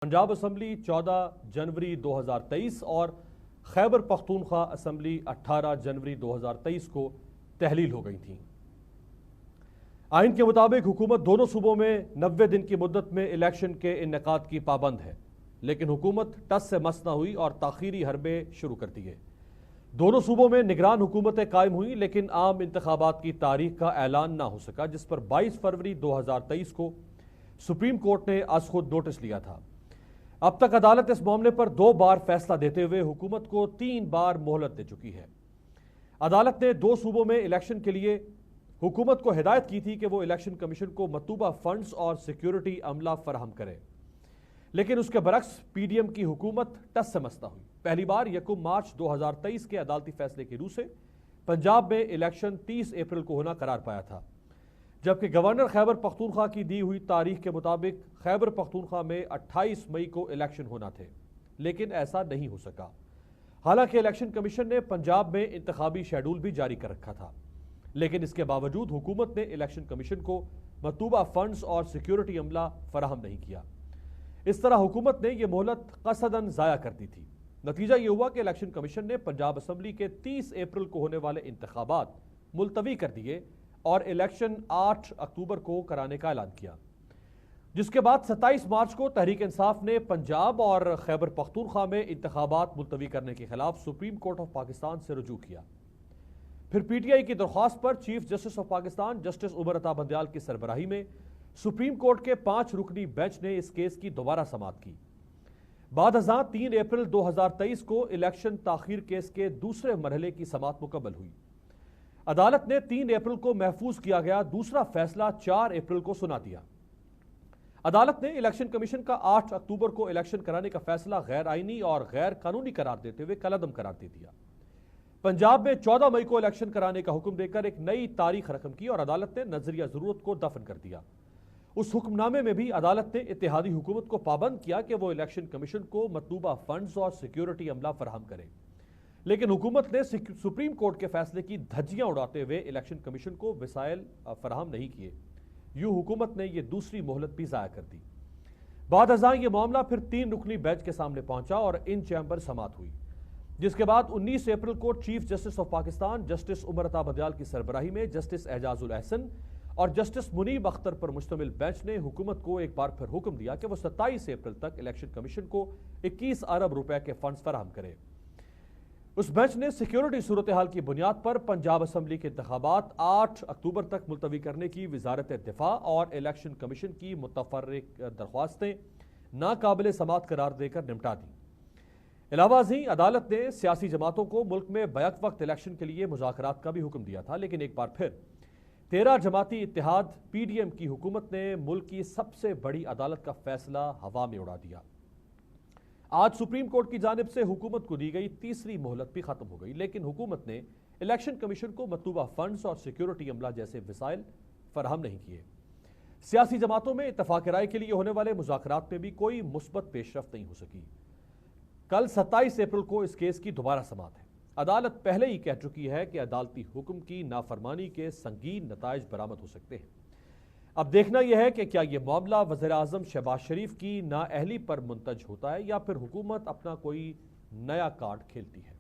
Punjab assembly 14 جنوری 2023 اور Khyber Pakhtunkhwa assembly 18 جنوری 2023 کو تحلیل ہو گئی تھیں۔ آئین کے مطابق حکومت دونوں صوبوں میں 90 دن کی مدت میں الیکشن کے انعقاد کی پابند ہے، لیکن حکومت ٹس سے مس نہ ہوئی اور تاخیری حربے شروع کر دیے۔ دونوں صوبوں میں نگران حکومتیں قائم ہوئیں، لیکن عام انتخابات کی تاریخ کا اعلان نہ ہو سکا، جس پر 22 فروری 2023 کو سپریم کورٹ نے از خود نوٹس لیا تھا۔ اب تک عدالت اس معاملے پر 2 بار فیصلہ دیتے ہوئے حکومت کو 3 بار مہلت دے چکی ہے۔ عدالت نے 2 صوبوں میں الیکشن کے لیے حکومت کو ہدایت کی تھی کہ وہ الیکشن کمیشن کو مطلوبہ فنڈز اور سیکیورٹی عملہ فراہم کرے، لیکن اس کے برعکس پی ڈی ایم کی حکومت ٹس سے مس نہ ہوئی۔ پہلی بار 1 مارچ 2023 کے عدالتی فیصلے کی روح سے پنجاب میں الیکشن 30 اپریل کو ہونا قرار پایا تھا، جبکہ گورنر خیبر پختونخوا کی دی ہوئی تاریخ کے مطابق خیبر پختونخوا میں 28 مئی کو الیکشن ہونا تھے، لیکن ایسا نہیں ہو سکا۔ حالانکہ الیکشن کمیشن نے پنجاب میں انتخابی شیڈول بھی جاری کر رکھا تھا، لیکن اس کے باوجود حکومت نے الیکشن کمیشن کو مطلوبہ فنڈز اور سیکیورٹی عملہ فراہم نہیں کیا۔ اس طرح حکومت نے یہ مہلت قصداً ضائع کر دی تھی۔ نتیجہ یہ ہوا کہ الیکشن کمیشن نے پنجاب اسمبلی کے 30 اپریل کو ہونے والے انتخابات ملتوی کر دیے اور الیکشن 8 اکتوبر کو کرانے کا اعلان کیا، جس کے بعد 27 مارچ کو تحریک انصاف نے پنجاب اور خیبر پختونخوا میں انتخابات ملتوی کرنے کے خلاف سپریم کورٹ آف پاکستان سے رجوع کیا۔ پھر پی ٹی آئی کی درخواست پر chief justice of Pakistan justice Umar Ata Bandial کی سربراہی میں سپریم کورٹ کے 5 رکنی بینچ نے اس کیس کی دوبارہ سماعت کی۔ بعد ازاں 3 اپریل 2023 کو الیکشن تاخیر کیس کے دوسرے مرحلے کی سماعت مکمل ہوئی۔ عدالت نے 3 اپریل کو محفوظ کیا گیا دوسرا فیصلہ 4 اپریل کو سنا دیا۔ عدالت نے الیکشن کمیشن کا 8 اکتوبر کو الیکشن کرانے کا فیصلہ غیر آئینی اور غیر قانونی قرار دیتے ہوئے کالعدم قرار دے دیا۔ پنجاب میں 14 مئی کو الیکشن کرانے کا حکم دے کر ایک نئی تاریخ رقم کی اور عدالت نے نظریہ ضرورت کو دفن کر دیا۔ اس حکم نامے میں بھی عدالت نے اتحادی حکومت کو پابند کیا کہ وہ الیکشن کمیشن کو مطلوبہ فنڈز اور سیکیورٹی عملہ فراہم کرے، لیکن حکومت نے سپریم کورٹ کے فیصلے کی دھجیاں اڑاتے ہوئے الیکشن کمیشن کو وسائل فراہم نہیں کیے۔ یوں حکومت نے یہ دوسری مہلت بھی ضائع کر دی۔ بعد ازاں یہ معاملہ پھر 3 رکنی بینچ کے سامنے پہنچا اور ان چیمبر سماعت ہوئی، جس کے بعد 19 اپریل کو chief justice of Pakistan justice Umar Ata Bandial کی سربراہی میں جسٹس اعجاز الاحسن اور جسٹس منیب اختر پر مشتمل بینچ نے حکومت کو ایک بار پھر حکم دیا کہ وہ 27 اپریل تک الیکشن کمیشن کو 21 ارب روپے کے فنڈز فراہم کرے۔ اس بینچ نے سیکیورٹی صورتحال کی بنیاد پر پنجاب اسمبلی کے انتخابات 8 اکتوبر تک ملتوی کرنے کی وزارت دفاع اور الیکشن کمیشن کی متفرق درخواستیں ناقابل سماعت قرار دے کر نمٹا دیں۔ علاوہ ازیں عدالت نے سیاسی جماعتوں کو ملک میں بیک وقت الیکشن کے لیے مذاکرات کا بھی حکم دیا تھا، لیکن ایک بار پھر 13 جماعتی اتحاد پی ڈی ایم کی حکومت نے ملک کی سب سے بڑی عدالت کا فیصلہ ہوا میں اڑا دیا۔ آج سپریم کورٹ کی جانب سے حکومت کو دی گئی تیسری مہلت بھی ختم ہو گئی، لیکن حکومت نے الیکشن کمیشن کو مطلوبہ فنڈز اور سیکیورٹی عملہ جیسے وسائل فراہم نہیں کیے۔ سیاسی جماعتوں میں اتفاق رائے کے لیے ہونے والے مذاکرات میں بھی کوئی مثبت پیش رفت نہیں ہو سکی۔ کل 27 اپریل کو اس کیس کی دوبارہ سماعت ہے۔ عدالت پہلے ہی کہہ چکی ہے کہ عدالتی حکم کی نافرمانی کے سنگین نتائج برآمد ہو سکتے ہیں۔ اب دیکھنا یہ ہے کہ کیا یہ معاملہ وزیر اعظم شہباز شریف کی نااہلی پر منتج ہوتا ہے یا پھر حکومت اپنا کوئی نیا کارڈ کھیلتی ہے۔